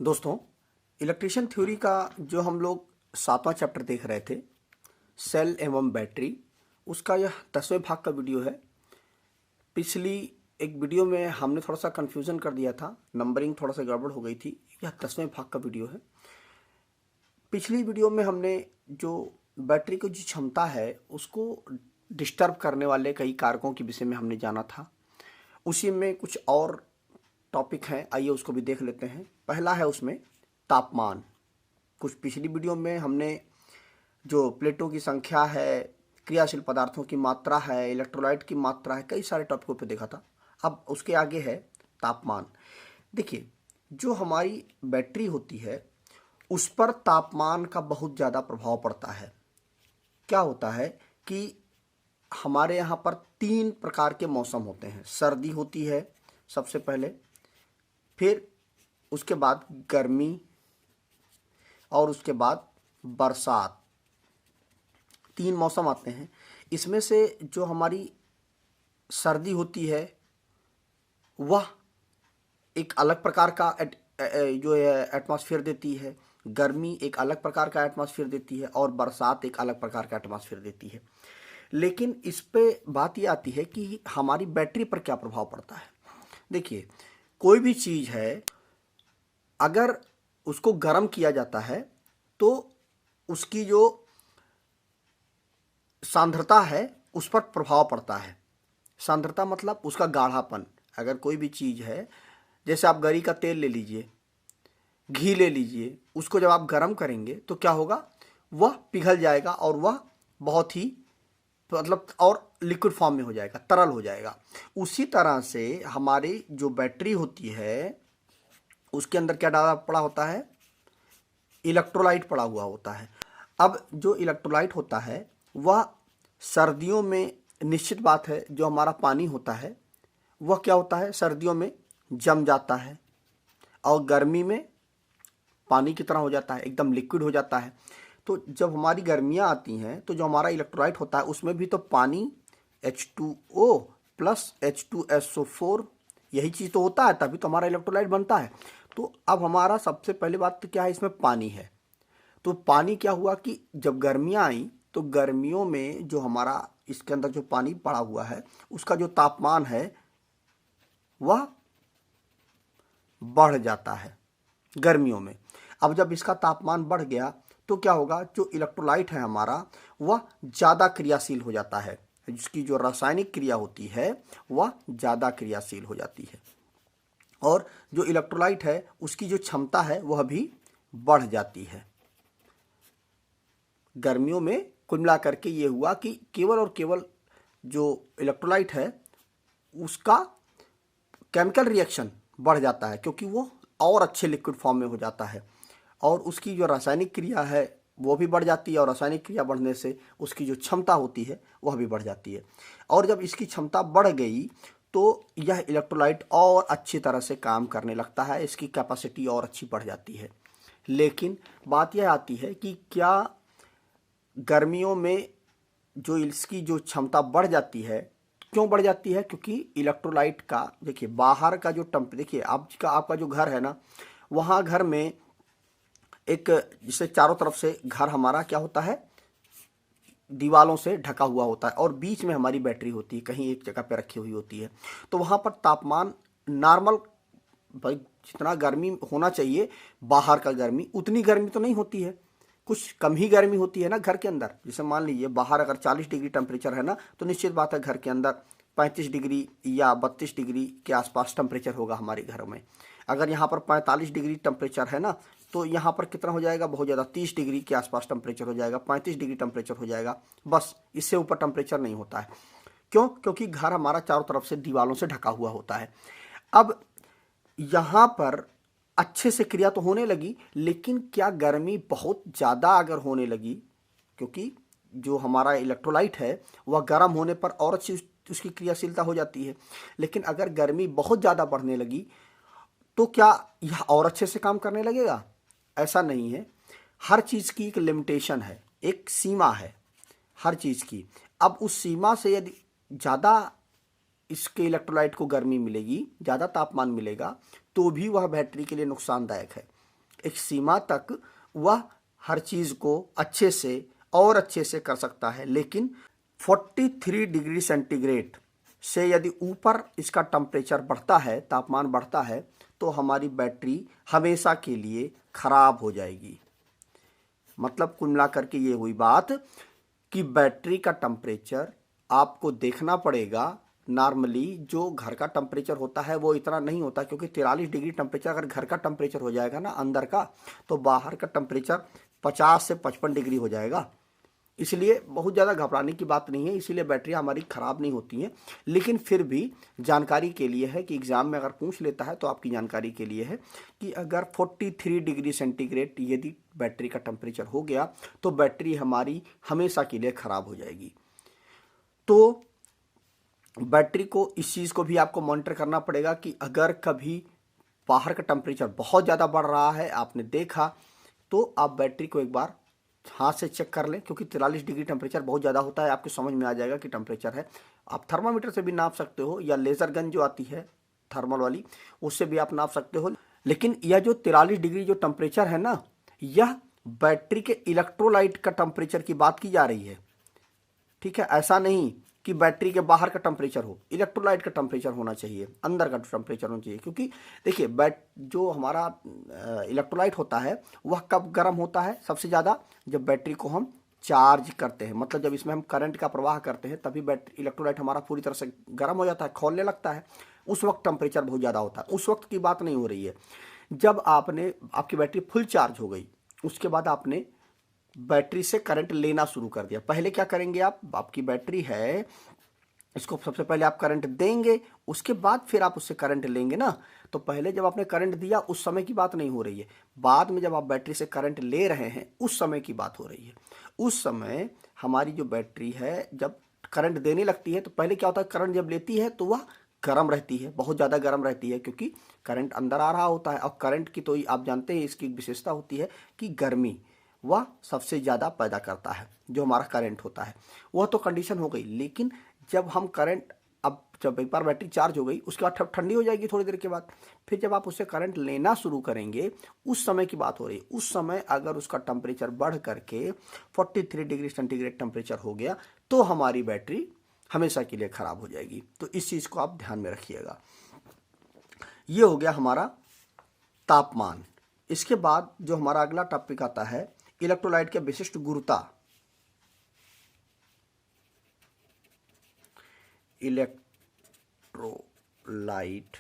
दोस्तों, electrician theory का जो हम लोग 7वां चैप्टर देख रहे थे, सेल एवं बैटरी, उसका यह 10वें भाग का वीडियो है। पिछली एक वीडियो में हमने थोड़ा सा कन्फ्यूज़न कर दिया था, नंबरिंग थोड़ा सा गड़बड़ हो गई थी। यह 10वें भाग का वीडियो है। पिछली वीडियो में हमने जो बैटरी की जो क्षमता है उसको डिस्टर्ब करने वाले कई कारकों के विषय में हमने जाना था। उसी में कुछ और टॉपिक हैं, आइए उसको भी देख लेते हैं। पहला है उसमें तापमान। कुछ पिछली वीडियो में हमने जो प्लेटों की संख्या है, क्रियाशील पदार्थों की मात्रा है, इलेक्ट्रोलाइट की मात्रा है, कई सारे टॉपिकों पे देखा था। अब उसके आगे है तापमान। देखिए, जो हमारी बैटरी होती है उस पर तापमान का बहुत ज़्यादा प्रभाव पड़ता है। क्या होता है कि हमारे यहाँ पर 3 प्रकार के मौसम होते हैं। सर्दी होती है सबसे पहले, फिर उसके बाद गर्मी और उसके बाद बरसात। 3 मौसम आते हैं। इसमें से जो हमारी सर्दी होती है वह एक अलग प्रकार का जो है एटमॉस्फेयर देती है, गर्मी एक अलग प्रकार का एटमॉस्फेयर देती है और बरसात एक अलग प्रकार का एटमॉस्फेयर देती है। लेकिन इस पे बात ये आती है कि हमारी बैटरी पर क्या प्रभाव पड़ता है। देखिए, कोई भी चीज़ है अगर उसको गर्म किया जाता है तो उसकी जो सांद्रता है उस पर प्रभाव पड़ता है। सांद्रता मतलब उसका गाढ़ापन। अगर कोई भी चीज़ है, जैसे आप गरी का तेल ले लीजिए, घी ले लीजिए, उसको जब आप गर्म करेंगे तो क्या होगा, वह पिघल जाएगा और वह बहुत ही मतलब और लिक्विड फॉर्म में हो जाएगा, तरल हो जाएगा। उसी तरह से हमारी जो बैटरी होती है उसके अंदर क्या डाला पड़ा होता है, इलेक्ट्रोलाइट पड़ा हुआ होता है। अब जो इलेक्ट्रोलाइट होता है वह सर्दियों में, निश्चित बात है, जो हमारा पानी होता है वह क्या होता है, सर्दियों में जम जाता है और गर्मी में पानी की तरह हो जाता है, एकदम लिक्विड हो जाता है। तो जब हमारी गर्मियाँ आती हैं तो जो हमारा इलेक्ट्रोलाइट होता है उसमें भी तो पानी H2O प्लस H2SO4 यही चीज़ तो होता है, तभी तो हमारा इलेक्ट्रोलाइट बनता है। तो अब हमारा सबसे पहले बात तो क्या है, इसमें पानी है। तो पानी क्या हुआ कि जब गर्मियाँ आई तो गर्मियों में जो हमारा इसके अंदर जो पानी पड़ा हुआ है उसका जो तापमान है वह बढ़ जाता है गर्मियों में। अब जब इसका तापमान बढ़ गया तो क्या होगा, जो इलेक्ट्रोलाइट है हमारा वह ज़्यादा क्रियाशील हो जाता है, जिसकी जो रासायनिक क्रिया होती है वह ज़्यादा क्रियाशील हो जाती है और जो इलेक्ट्रोलाइट है उसकी जो क्षमता है वह भी बढ़ जाती है। गर्मियों में कुल मिलाकर के ये हुआ कि केवल और केवल जो इलेक्ट्रोलाइट है उसका केमिकल रिएक्शन बढ़ जाता है, क्योंकि वो और अच्छे लिक्विड फॉर्म में हो जाता है और उसकी जो रासायनिक क्रिया है वो भी बढ़ जाती है और रासायनिक क्रिया बढ़ने से उसकी जो क्षमता होती है वह भी बढ़ जाती है। और जब इसकी क्षमता बढ़ गई तो यह इलेक्ट्रोलाइट और अच्छी तरह से काम करने लगता है, इसकी कैपेसिटी और अच्छी बढ़ जाती है। लेकिन बात यह आती है कि क्या गर्मियों में जो इसकी जो क्षमता बढ़ जाती है, क्यों बढ़ जाती है, क्योंकि इलेक्ट्रोलाइट का देखिए बाहर का जो देखिए आपका जो घर है ना, वहाँ घर में एक, जिससे चारों तरफ से घर हमारा क्या होता है, दीवालों से ढका हुआ होता है और बीच में हमारी बैटरी होती है, कहीं एक जगह पे रखी हुई होती है। तो वहाँ पर तापमान नॉर्मल, भाई जितना गर्मी होना चाहिए बाहर का गर्मी उतनी गर्मी तो नहीं होती है, कुछ कम ही गर्मी होती है ना घर के अंदर। जैसे मान लीजिए बाहर अगर 40 डिग्री टेम्परेचर है ना, तो निश्चित बात है घर के अंदर 35 डिग्री या 32 डिग्री के आसपास टेम्परेचर होगा हमारे घरों में। अगर यहाँ पर 45 डिग्री टेम्परेचर है ना, तो यहाँ पर कितना हो जाएगा, बहुत ज़्यादा 30 डिग्री के आसपास टेम्परेचर हो जाएगा, 35 डिग्री टेम्परेचर हो जाएगा, बस इससे ऊपर टेम्परेचर नहीं होता है। क्यों, क्योंकि घर हमारा चारों तरफ से दीवालों से ढका हुआ होता है। अब यहाँ पर अच्छे से क्रिया तो होने लगी, लेकिन क्या गर्मी बहुत ज़्यादा अगर होने लगी, क्योंकि जो हमारा इलेक्ट्रोलाइट है वह गर्म होने पर और अच्छी उसकी क्रियाशीलता हो जाती है। लेकिन अगर गर्मी बहुत ज़्यादा बढ़ने लगी तो क्या यह और अच्छे से काम करने लगेगा? ऐसा नहीं है। हर चीज़ की एक लिमिटेशन है, एक सीमा है हर चीज़ की। अब उस सीमा से यदि ज़्यादा इसके इलेक्ट्रोलाइट को गर्मी मिलेगी, ज़्यादा तापमान मिलेगा, तो भी वह बैटरी के लिए नुकसानदायक है। एक सीमा तक वह हर चीज़ को अच्छे से और अच्छे से कर सकता है, लेकिन 43 डिग्री सेंटीग्रेड से यदि ऊपर इसका टेम्परेचर बढ़ता है, तापमान बढ़ता है, तो हमारी बैटरी हमेशा के लिए खराब हो जाएगी। मतलब कुल मिलाकर के ये हुई बात कि बैटरी का टेम्परेचर आपको देखना पड़ेगा। नॉर्मली जो घर का टेम्परेचर होता है वो इतना नहीं होता, क्योंकि 43 डिग्री टेम्परेचर अगर घर का टेम्परेचर हो जाएगा ना अंदर का, तो बाहर का टेम्परेचर 50 से 55 डिग्री हो जाएगा। इसलिए बहुत ज़्यादा घबराने की बात नहीं है, इसीलिए बैटरी हमारी ख़राब नहीं होती हैं। लेकिन फिर भी जानकारी के लिए है कि एग्ज़ाम में अगर पूछ लेता है तो आपकी जानकारी के लिए है कि अगर 43 डिग्री सेंटीग्रेड यदि बैटरी का टेम्परेचर हो गया तो बैटरी हमारी हमेशा के लिए ख़राब हो जाएगी। तो बैटरी को इस चीज़ को भी आपको मॉनिटर करना पड़ेगा कि अगर कभी बाहर का टेम्परेचर बहुत ज़्यादा बढ़ रहा है, आपने देखा, तो आप बैटरी को एक बार हाथ से चेक कर लें, क्योंकि 43 डिग्री टेम्परेचर बहुत ज़्यादा होता है। आपको समझ में आ जाएगा कि टेम्परेचर है। आप थर्मामीटर से भी नाप सकते हो, या लेज़र गन जो आती है थर्मल वाली, उससे भी आप नाप सकते हो। लेकिन यह जो 43 डिग्री जो टेम्परेचर है ना, यह बैटरी के इलेक्ट्रोलाइट का टेम्परेचर की बात की जा रही है। ठीक है, ऐसा नहीं कि बैटरी के बाहर का टेम्परेचर हो, इलेक्ट्रोलाइट का टेम्परेचर होना चाहिए, अंदर का टेम्परेचर होना चाहिए। क्योंकि देखिए जो हमारा इलेक्ट्रोलाइट होता है वह कब गर्म होता है सबसे ज़्यादा, जब बैटरी को हम चार्ज करते हैं, मतलब जब इसमें हम करंट का प्रवाह करते हैं, तभी बैटरी इलेक्ट्रोलाइट हमारा पूरी तरह से गर्म हो जाता है, खौलने लगता है। उस वक्त टेम्परेचर बहुत ज़्यादा होता है। उस वक्त की बात नहीं हो रही है। जब आपकी बैटरी फुल चार्ज हो गई, उसके बाद आपने बैटरी से करंट लेना शुरू कर दिया। पहले क्या करेंगे आप, आपकी बैटरी है, इसको सबसे पहले आप करंट देंगे, उसके बाद फिर आप उससे करंट लेंगे ना। तो पहले जब आपने करंट दिया उस समय की बात नहीं हो रही है, बाद में जब आप बैटरी से करंट ले रहे हैं उस समय की बात हो रही है। उस समय हमारी जो बैटरी है जब करंट देने लगती है, तो पहले क्या होता है, करंट जब लेती है तो वह गर्म रहती है, बहुत ज़्यादा गर्म रहती है, क्योंकि करंट अंदर आ रहा होता है। और करंट की तो आप जानते हैं इसकी विशेषता होती है कि गर्मी वह सबसे ज़्यादा पैदा करता है। जो हमारा करंट होता है वह तो कंडीशन हो गई, लेकिन जब हम करंट, अब जब एक बार बैटरी चार्ज हो गई उसके बाद ठंडी हो जाएगी थोड़ी देर के बाद, फिर जब आप उससे करंट लेना शुरू करेंगे उस समय की बात हो रही है। उस समय अगर उसका टेम्परेचर बढ़ करके 43 डिग्री सेंटीग्रेड टेम्परेचर हो गया तो हमारी बैटरी हमेशा के लिए ख़राब हो जाएगी। तो इस चीज़ को आप ध्यान में रखिएगा। ये हो गया हमारा तापमान। इसके बाद जो हमारा अगला टॉपिक आता है इलेक्ट्रोलाइट के विशिष्ट गुरुता। इलेक्ट्रोलाइट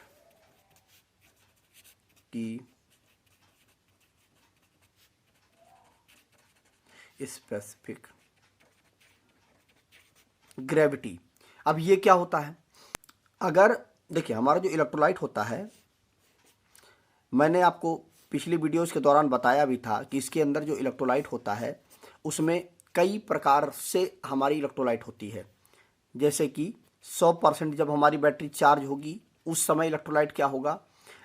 की स्पेसिफिक ग्रेविटी। अब ये क्या होता है, अगर देखिए हमारा जो इलेक्ट्रोलाइट होता है, मैंने आपको पिछली वीडियोस के दौरान बताया भी था कि इसके अंदर जो इलेक्ट्रोलाइट होता है उसमें कई प्रकार से हमारी इलेक्ट्रोलाइट होती है। जैसे कि 100% जब हमारी बैटरी चार्ज होगी उस समय इलेक्ट्रोलाइट क्या होगा,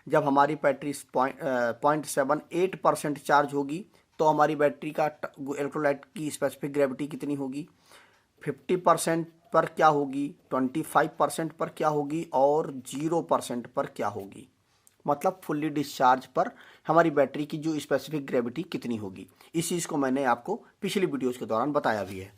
जब हमारी बैटरी 0.78% चार्ज होगी तो हमारी बैटरी का इलेक्ट्रोलाइट की स्पेसिफिक ग्रेविटी कितनी होगी, 50% पर क्या होगी, 25% पर क्या होगी और 0% पर क्या होगी। मतलब फुल्ली डिस्चार्ज पर हमारी बैटरी की जो स्पेसिफिक ग्रेविटी कितनी होगी। इस चीज़ को मैंने आपको पिछली वीडियोस के दौरान बताया भी है।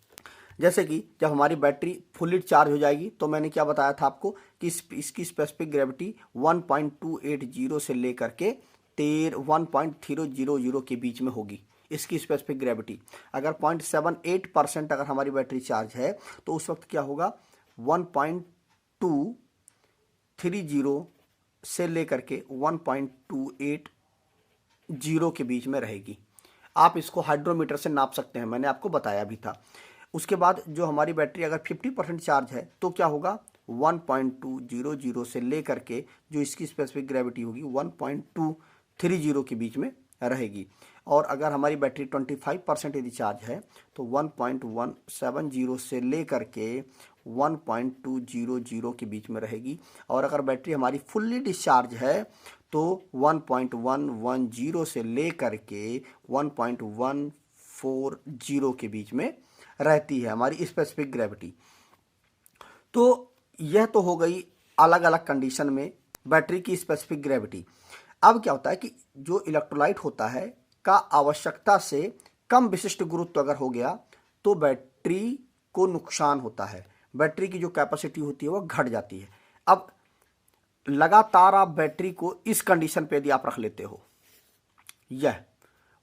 जैसे कि जब हमारी बैटरी फुल्ली चार्ज हो जाएगी तो मैंने क्या बताया था आपको कि इसकी स्पेसिफिक ग्रेविटी 1.280 से लेकर के 1.000 के बीच में होगी। इसकी स्पेसिफिक ग्रेविटी अगर 0.78% अगर हमारी बैटरी चार्ज है तो उस वक्त क्या होगा, 1.230 से लेकर के 1.280 के बीच में रहेगी। आप इसको हाइड्रोमीटर से नाप सकते हैं, मैंने आपको बताया भी था। उसके बाद जो हमारी बैटरी अगर 50% चार्ज है तो क्या होगा, 1.200 से लेकर के जो इसकी स्पेसिफिक ग्रेविटी होगी 1.230 के बीच में रहेगी। और अगर हमारी बैटरी 25% यदि चार्ज है तो 1.170 से लेकर के 1.200 के बीच में रहेगी। और अगर बैटरी हमारी फुल्ली डिस्चार्ज है तो 1.110 से लेकर के 1.140 के बीच में रहती है हमारी स्पेसिफिक ग्रेविटी। तो यह तो हो गई अलग अलग कंडीशन में बैटरी की स्पेसिफिक ग्रेविटी। अब क्या होता है कि जो इलेक्ट्रोलाइट होता है का आवश्यकता से कम विशिष्ट गुरुत्व अगर हो गया तो बैटरी को नुकसान होता है, बैटरी की जो कैपेसिटी होती है वो घट जाती है। अब लगातार आप बैटरी को इस कंडीशन पे यदि आप रख लेते हो, यह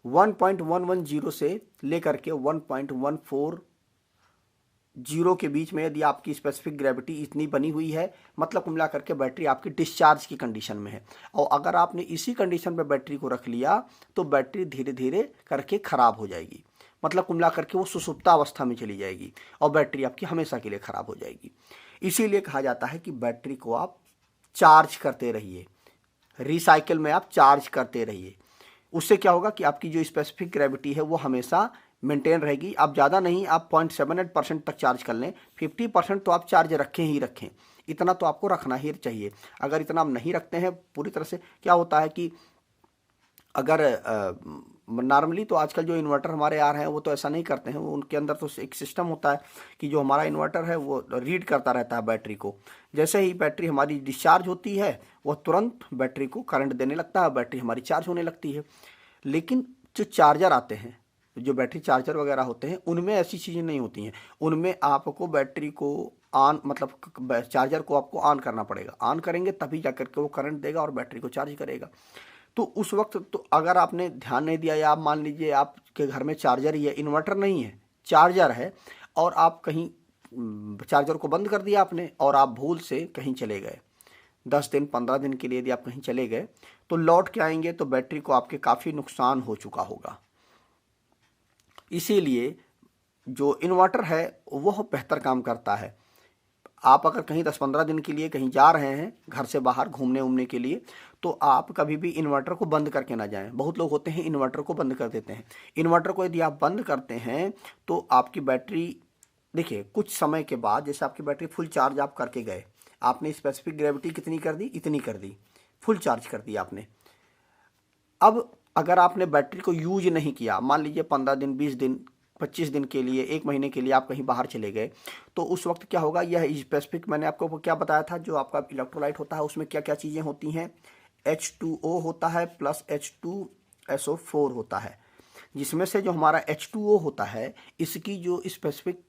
1.110 से लेकर के 1.140 के बीच में यदि आपकी स्पेसिफिक ग्रेविटी इतनी बनी हुई है, मतलब कुल मिला करके बैटरी आपकी डिस्चार्ज की कंडीशन में है। और अगर आपने इसी कंडीशन पे बैटरी को रख लिया तो बैटरी धीरे धीरे करके ख़राब हो जाएगी, मतलब कुल मिला करके वो सुसुप्ता अवस्था में चली जाएगी और बैटरी आपकी हमेशा के लिए ख़राब हो जाएगी। इसीलिए कहा जाता है कि बैटरी को आप चार्ज करते रहिए, रिसाइकिल में आप चार्ज करते रहिए। उससे क्या होगा कि आपकी जो स्पेसिफिक ग्रेविटी है वो हमेशा मेंटेन रहेगी। आप ज़्यादा नहीं, आप 0.78% तक चार्ज कर लें, 50% तो आप चार्ज रखें ही रखें, इतना तो आपको रखना ही चाहिए। अगर इतना आप नहीं रखते हैं पूरी तरह से, क्या होता है कि अगर नॉर्मली तो आजकल जो इन्वर्टर हमारे आ रहे हैं वो तो ऐसा नहीं करते हैं, वो उनके अंदर तो एक सिस्टम होता है कि जो हमारा इन्वर्टर है वो रीड करता रहता है बैटरी को। जैसे ही बैटरी हमारी डिस्चार्ज होती है वह तुरंत बैटरी को करंट देने लगता है, बैटरी हमारी चार्ज होने लगती है। लेकिन जो चार्जर आते हैं, जो बैटरी चार्जर वगैरह होते हैं, उनमें ऐसी चीज़ें नहीं होती हैं। उनमें आपको बैटरी को ऑन, मतलब चार्जर को आपको ऑन करना पड़ेगा, ऑन करेंगे तभी जा करके वो करंट देगा और बैटरी को चार्ज करेगा। तो उस वक्त तो अगर आपने ध्यान नहीं दिया, या आप मान लीजिए आपके घर में चार्जर ही है, इन्वर्टर नहीं है, चार्जर है, और आप कहीं चार्जर को बंद कर दिया आपने और आप भूल से कहीं चले गए, 10 दिन 15 दिन के लिए यदि आप कहीं चले गए तो लौट के आएंगे तो बैटरी को आपके काफ़ी नुकसान हो चुका होगा। इसीलिए जो इन्वर्टर है वह बेहतर काम करता है। आप अगर कहीं 10-15 दिन के लिए कहीं जा रहे हैं घर से बाहर घूमने उमने के लिए, तो आप कभी भी इन्वर्टर को बंद करके ना जाएं। बहुत लोग होते हैं इन्वर्टर को बंद कर देते हैं। इन्वर्टर को यदि आप बंद करते हैं तो आपकी बैटरी, देखिए कुछ समय के बाद, जैसे आपकी बैटरी फुल चार्ज आप करके गए, आपने स्पेसिफिक ग्रेविटी कितनी कर दी, इतनी कर दी, फुल चार्ज कर दी आपने। अब अगर आपने बैटरी को यूज नहीं किया, मान लीजिए 15 दिन 20 दिन 25 दिन के लिए, 1 महीने के लिए आप कहीं बाहर चले गए, तो उस वक्त क्या होगा, यह स्पेसिफिक मैंने आपको क्या बताया था, जो आपका इलेक्ट्रोलाइट होता है उसमें क्या क्या चीज़ें होती हैं, H2O होता है प्लस H2SO4 होता है, जिसमें से जो हमारा H2O होता है इसकी जो स्पेसिफिक,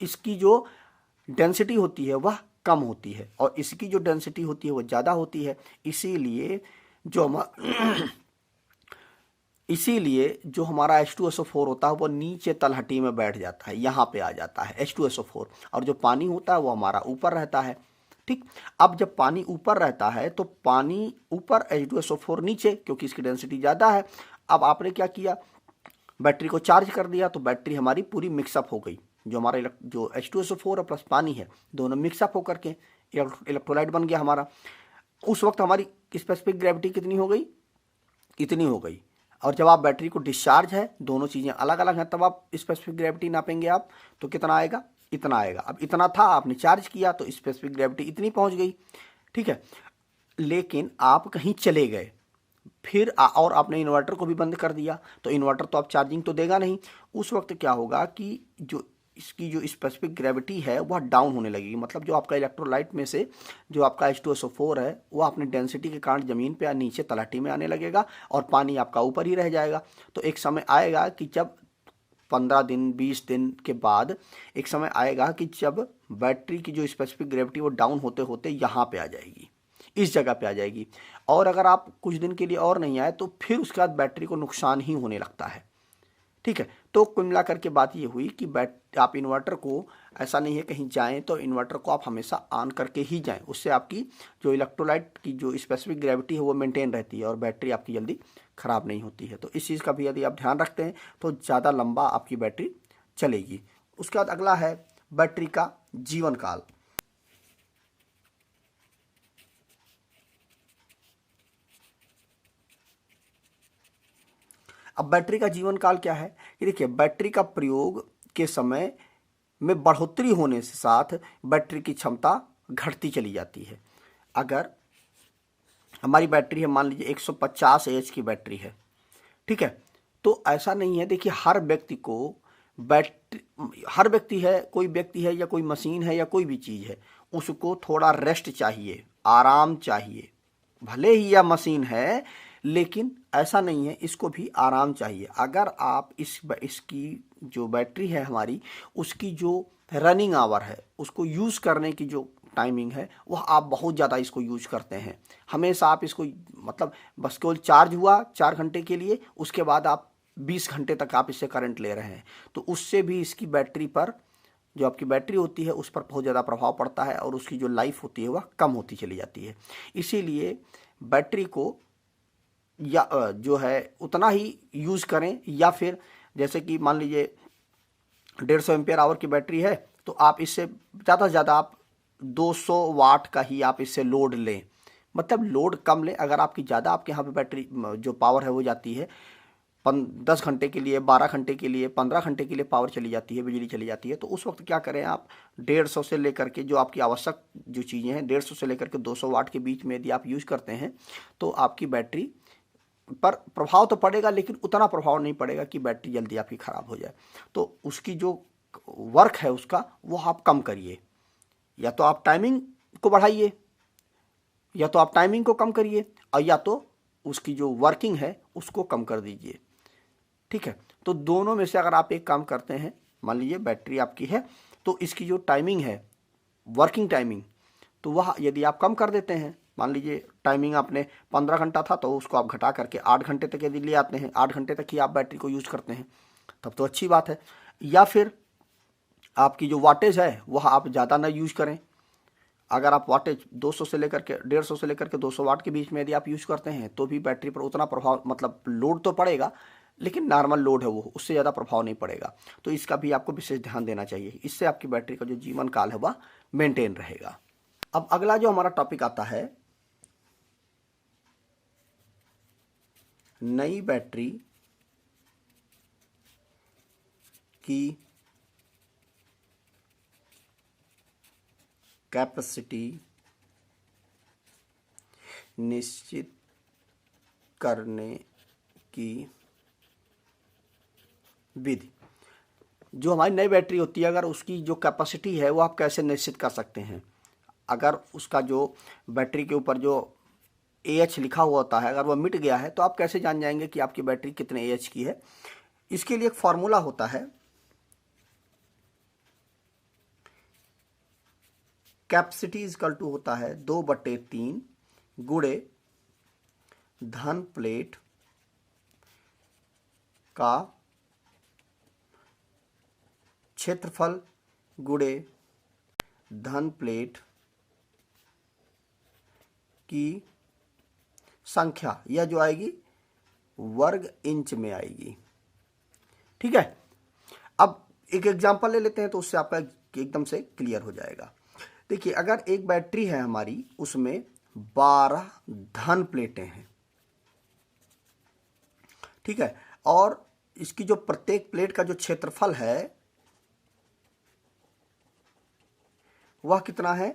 इसकी जो डेंसिटी होती है वह कम होती है और इसकी जो डेंसिटी होती है वह ज़्यादा होती है। इसीलिए जो हमारा H2SO4 होता है वो नीचे तलहटी में बैठ जाता है, यहाँ पे आ जाता है H2SO4, और जो पानी होता है वो हमारा ऊपर रहता है। ठीक, अब जब पानी ऊपर रहता है तो पानी ऊपर, H2SO4 नीचे, क्योंकि इसकी डेंसिटी ज़्यादा है। अब आपने क्या किया, बैटरी को चार्ज कर दिया तो बैटरी हमारी पूरी मिक्सअप हो गई, जो हमारा जो H2SO4 और प्लस पानी है दोनों मिक्सअप होकर के इलेक्ट्रोलाइट बन गया हमारा। उस वक्त हमारी स्पेसिफिक ग्रेविटी कितनी हो गई, इतनी हो गई। और जब आप बैटरी को डिस्चार्ज है, दोनों चीज़ें अलग अलग हैं, तब आप स्पेसिफिक ग्रेविटी नापेंगे आप, तो कितना आएगा, इतना आएगा। अब इतना था, आपने चार्ज किया तो स्पेसिफिक ग्रेविटी इतनी पहुंच गई। ठीक है, लेकिन आप कहीं चले गए फिर और आपने इन्वर्टर को भी बंद कर दिया, तो इन्वर्टर तो आप चार्जिंग तो देगा नहीं। उस वक्त क्या होगा कि जो इसकी जो स्पेसिफिक ग्रेविटी है वह डाउन होने लगेगी, मतलब जो आपका इलेक्ट्रोलाइट में से जो आपका H2SO4 है वो अपनी डेंसिटी के कारण ज़मीन पे या नीचे तलहटी में आने लगेगा और पानी आपका ऊपर ही रह जाएगा। तो एक समय आएगा कि जब 15 दिन 20 दिन के बाद एक समय आएगा कि जब बैटरी की जो स्पेसिफिक ग्रेविटी वो डाउन होते होते यहाँ पे आ जाएगी, इस जगह पे आ जाएगी। और अगर आप कुछ दिन के लिए और नहीं आए तो फिर उसके बाद बैटरी को नुकसान ही होने लगता है। ठीक है, तो कुल मिलाकर के बात ये हुई कि आप इन्वर्टर को, ऐसा नहीं है कहीं जाएं तो इन्वर्टर को आप हमेशा ऑन करके ही जाएं, उससे आपकी जो इलेक्ट्रोलाइट की जो स्पेसिफिक ग्रेविटी है वो मेंटेन रहती है और बैटरी आपकी जल्दी ख़राब नहीं होती है। तो इस चीज़ का भी यदि आप ध्यान रखते हैं तो ज़्यादा लंबा आपकी बैटरी चलेगी। उसके बाद अगला है बैटरी का जीवन काल। अब बैटरी का जीवन काल क्या है कि देखिए, बैटरी का प्रयोग के समय में बढ़ोतरी होने से साथ बैटरी की क्षमता घटती चली जाती है। अगर हमारी बैटरी है, मान लीजिए 150 एएच की बैटरी है, ठीक है, तो ऐसा नहीं है, देखिए हर व्यक्ति को हर व्यक्ति है, कोई व्यक्ति है या कोई मशीन है या कोई भी चीज़ है, उसको थोड़ा रेस्ट चाहिए, आराम चाहिए। भले ही यह मशीन है लेकिन ऐसा नहीं है, इसको भी आराम चाहिए। अगर आप इसकी जो बैटरी है हमारी, उसकी जो रनिंग आवर है, उसको यूज़ करने की जो टाइमिंग है, वह आप बहुत ज़्यादा इसको यूज करते हैं, हमेशा आप इसको मतलब बस केवल चार्ज हुआ 4 घंटे के लिए, उसके बाद आप 20 घंटे तक आप इससे करंट ले रहे हैं, तो उससे भी इसकी बैटरी पर, जो आपकी बैटरी होती है उस पर बहुत ज़्यादा प्रभाव पड़ता है और उसकी जो लाइफ होती है वह कम होती चली जाती है। इसीलिए बैटरी को या जो है उतना ही यूज़ करें, या फिर जैसे कि मान लीजिए 150 एम्पियर आवर की बैटरी है, तो आप इससे ज़्यादा से ज़्यादा आप 200 वाट का ही आप इससे लोड लें, मतलब लोड कम लें। अगर आपकी ज़्यादा आपके यहाँ पे बैटरी जो पावर है वो जाती है 10 घंटे के लिए, 12 घंटे के लिए, 15 घंटे के लिए पावर चली जाती है, बिजली चली जाती है, तो उस वक्त क्या करें आप 150 से लेकर के जो आपकी आवश्यक जो चीज़ें हैं 150 से लेकर के 200 वाट के बीच में यदि आप यूज़ करते हैं तो आपकी बैटरी पर प्रभाव तो पड़ेगा, लेकिन उतना प्रभाव नहीं पड़ेगा कि बैटरी जल्दी आपकी ख़राब हो जाए। तो उसकी जो वर्क है उसका वो आप कम करिए, या तो आप टाइमिंग को बढ़ाइए, या तो आप टाइमिंग को कम करिए, और या तो उसकी जो वर्किंग है उसको कम कर दीजिए। ठीक है, तो दोनों में से अगर आप एक काम करते हैं, मान लीजिए बैटरी आपकी है तो इसकी जो टाइमिंग है, वर्किंग टाइमिंग, तो वह यदि आप कम कर देते हैं, मान लीजिए टाइमिंग आपने 15 घंटा था तो उसको आप घटा करके 8 घंटे तक यदि ले आते हैं, 8 घंटे तक ही आप बैटरी को यूज़ करते हैं, तब तो अच्छी बात है। या फिर आपकी जो वाटेज है वह आप ज़्यादा ना यूज़ करें। अगर आप वाटेज 200 से लेकर के 150 से लेकर के 200 वाट के बीच में यदि आप यूज़ करते हैं तो भी बैटरी पर उतना प्रभाव, मतलब लोड तो पड़ेगा लेकिन नॉर्मल लोड है वो, उससे ज़्यादा प्रभाव नहीं पड़ेगा। तो इसका भी आपको विशेष ध्यान देना चाहिए, इससे आपकी बैटरी का जो जीवन काल है वह मेंटेन रहेगा। अब अगला जो हमारा टॉपिक आता है, नई बैटरी की कैपेसिटी निश्चित करने की विधि। जो हमारी नई बैटरी होती है, अगर उसकी जो कैपेसिटी है वो आप कैसे निश्चित कर सकते हैं। अगर उसका जो बैटरी के ऊपर जो AH लिखा हुआ होता है, अगर वह मिट गया है तो आप कैसे जान जाएंगे कि आपकी बैटरी कितने AH की है। इसके लिए एक फॉर्मूला होता है, कैपेसिटी इजकल टू होता है 2/3 गुणे धन प्लेट का क्षेत्रफल गुणे धन प्लेट की संख्या, यह जो आएगी वर्ग इंच में आएगी। ठीक है, अब एक एग्जांपल ले लेते हैं तो उससे आपका एकदम से क्लियर हो जाएगा। देखिए, अगर एक बैटरी है हमारी, उसमें 12 धन प्लेटें हैं, ठीक है, और इसकी जो प्रत्येक प्लेट का जो क्षेत्रफल है वह कितना है,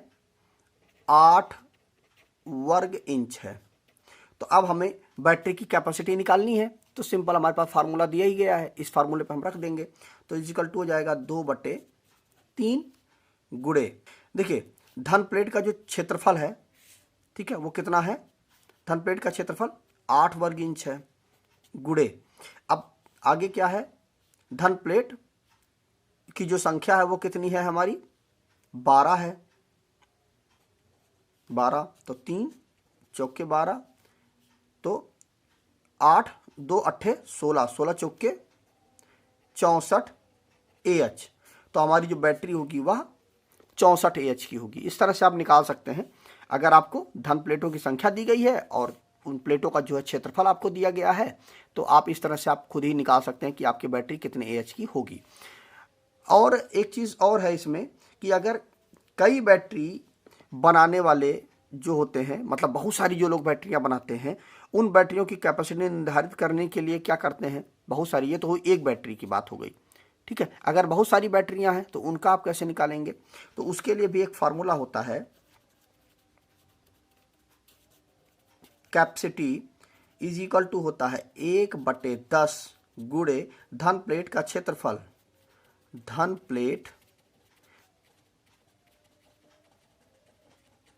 8 वर्ग इंच है। तो अब हमें बैटरी की कैपेसिटी निकालनी है, तो सिंपल हमारे पास फार्मूला दिया ही गया है, इस फार्मूले पे हम रख देंगे। तो इजिकल टू हो जाएगा 2/3 गुणे, देखिए धन प्लेट का जो क्षेत्रफल है, ठीक है, वो कितना है, धन प्लेट का क्षेत्रफल 8 वर्ग इंच है, गुणे, अब आगे क्या है, धन प्लेट की जो संख्या है वो कितनी है हमारी, 12 है, 12, तो 3 चौके 12, तो 8 2 8 16, 16 चौके 64 AH, तो हमारी जो बैटरी होगी वह 64 AH की होगी। इस तरह से आप निकाल सकते हैं। अगर आपको धन प्लेटों की संख्या दी गई है और उन प्लेटों का जो है क्षेत्रफल आपको दिया गया है, तो आप इस तरह से आप खुद ही निकाल सकते हैं कि आपकी बैटरी कितने AH की होगी। और एक चीज़ और है इसमें कि अगर कई बैटरी बनाने वाले जो होते हैं, मतलब बहुत सारी जो लोग बैटरियां बनाते हैं, उन बैटरियों की कैपेसिटी निर्धारित करने के लिए क्या करते हैं, बहुत सारी, ये तो एक बैटरी की बात हो गई, ठीक है। अगर बहुत सारी बैटरियां हैं तो उनका आप कैसे निकालेंगे, तो उसके लिए भी एक फार्मूला होता है, कैपेसिटी इज इक्वल टू होता है 1/10 गुणे धन प्लेट का क्षेत्रफल, धन प्लेट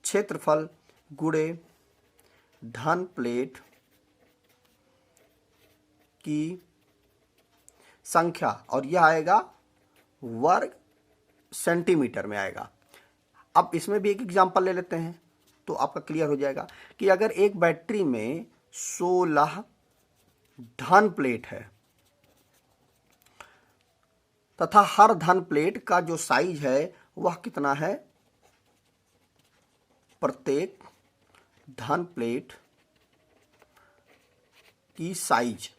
क्षेत्रफल गुणे धन प्लेट की संख्या, और यह आएगा वर्ग सेंटीमीटर में आएगा। अब इसमें भी एक एग्जांपल ले लेते हैं तो आपका क्लियर हो जाएगा कि अगर एक बैटरी में 16 धन प्लेट है तथा हर धन प्लेट का जो साइज है वह कितना है, प्रत्येक धन प्लेट की साइज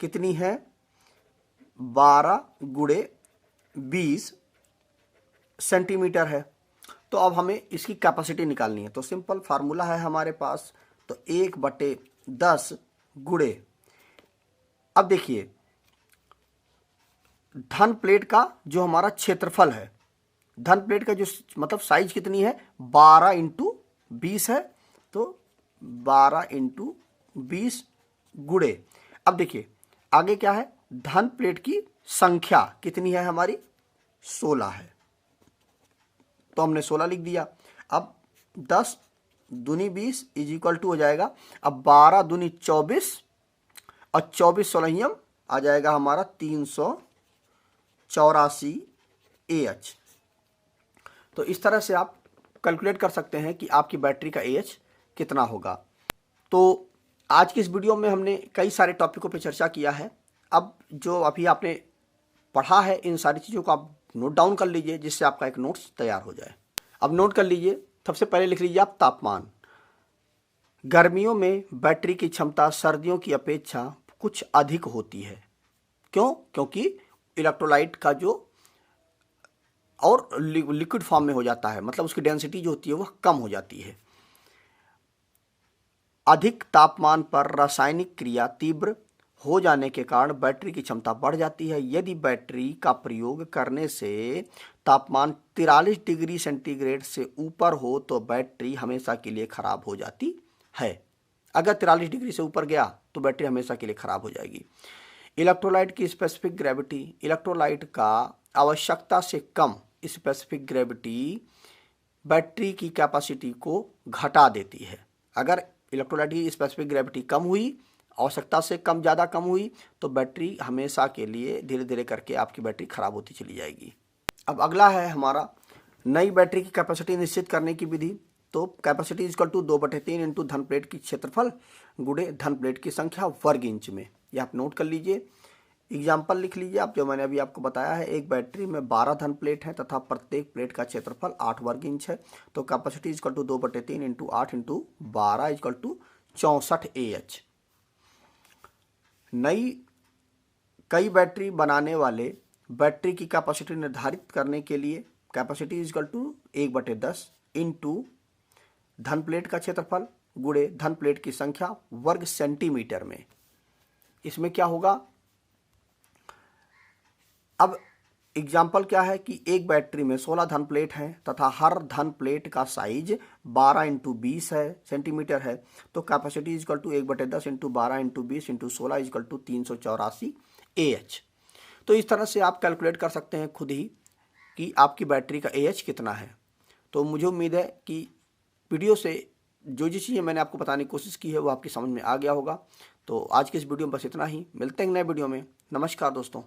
कितनी है, 12 × 20 सेंटीमीटर है। तो अब हमें इसकी कैपेसिटी निकालनी है। तो सिंपल फार्मूला है हमारे पास, तो 1/10 गुणे, अब देखिए धन प्लेट का जो हमारा क्षेत्रफल है, धन प्लेट का जो मतलब साइज कितनी है, 12 × 20 है, तो 12 × 20 गुणे, अब देखिए आगे क्या है, धन प्लेट की संख्या कितनी है हमारी, 16 है, तो हमने 16 लिख दिया। अब 10 दूनी 20 = हो जाएगा, अब 12 दूनी 24 और 24 सोलहियम आ जाएगा हमारा 384 AH। तो इस तरह से आप कैलकुलेट कर सकते हैं कि आपकी बैटरी का AH कितना होगा। तो आज की इस वीडियो में हमने कई सारे टॉपिकों पर चर्चा किया है। अब जो अभी आपने पढ़ा है इन सारी चीज़ों को आप नोट डाउन कर लीजिए, जिससे आपका एक नोट्स तैयार हो जाए। अब नोट कर लीजिए, सबसे पहले लिख लीजिए आप तापमान। गर्मियों में बैटरी की क्षमता सर्दियों की अपेक्षा कुछ अधिक होती है। क्यों? क्योंकि इलेक्ट्रोलाइट का जो और लिक्विड फॉर्म में हो जाता है, मतलब उसकी डेंसिटी जो होती है वह कम हो जाती है। अधिक तापमान पर रासायनिक क्रिया तीव्र हो जाने के कारण बैटरी की क्षमता बढ़ जाती है। यदि बैटरी का प्रयोग करने से तापमान 43 डिग्री सेंटीग्रेड से ऊपर हो तो बैटरी हमेशा के लिए खराब हो जाती है। अगर 43 डिग्री से ऊपर गया तो बैटरी हमेशा के लिए खराब हो जाएगी। इलेक्ट्रोलाइट की स्पेसिफिक ग्रेविटी, इलेक्ट्रोलाइट का आवश्यकता से कम स्पेसिफिक ग्रेविटी बैटरी की कैपेसिटी को घटा देती है। अगर इलेक्ट्रोलाइट की स्पेसिफिक ग्रेविटी कम हुई, आवश्यकता से कम ज़्यादा कम हुई, तो बैटरी हमेशा के लिए धीरे धीरे करके आपकी बैटरी खराब होती चली जाएगी। अब अगला है हमारा नई बैटरी की कैपेसिटी निश्चित करने की विधि। तो कैपेसिटी = 2/3 × धन प्लेट की क्षेत्रफल गुणे धन प्लेट की संख्या वर्ग इंच में। यह आप नोट कर लीजिए, एग्जाम्पल लिख लीजिए आप, जो मैंने अभी आपको बताया है। एक बैटरी में 12 धन प्लेट है तथा प्रत्येक प्लेट का क्षेत्रफल 8 वर्ग इंच है। तो कैपेसिटी = 2/3 × 8 × 12 = 64 AH। कई बैटरी बनाने वाले बैटरी की कैपेसिटी निर्धारित करने के लिए कैपेसिटी = 1/10 × धन प्लेट का क्षेत्रफल गुणे धन प्लेट की संख्या वर्ग सेंटीमीटर में। इसमें क्या होगा, अब एग्जाम्पल क्या है कि एक बैटरी में 16 धन प्लेट हैं तथा हर धन प्लेट का साइज 12 × 20 है सेंटीमीटर है। तो कैपेसिटी = 1/10 × 12 × 20 × 16 = 384 AH। तो इस तरह से आप कैलकुलेट कर सकते हैं खुद ही कि आपकी बैटरी का AH कितना है। तो मुझे उम्मीद है कि वीडियो से जो चीज़ें मैंने आपको बताने की कोशिश की है वो आपकी समझ में आ गया होगा। तो आज की इस वीडियो में बस इतना ही। मिलते हैं नए वीडियो में। नमस्कार दोस्तों।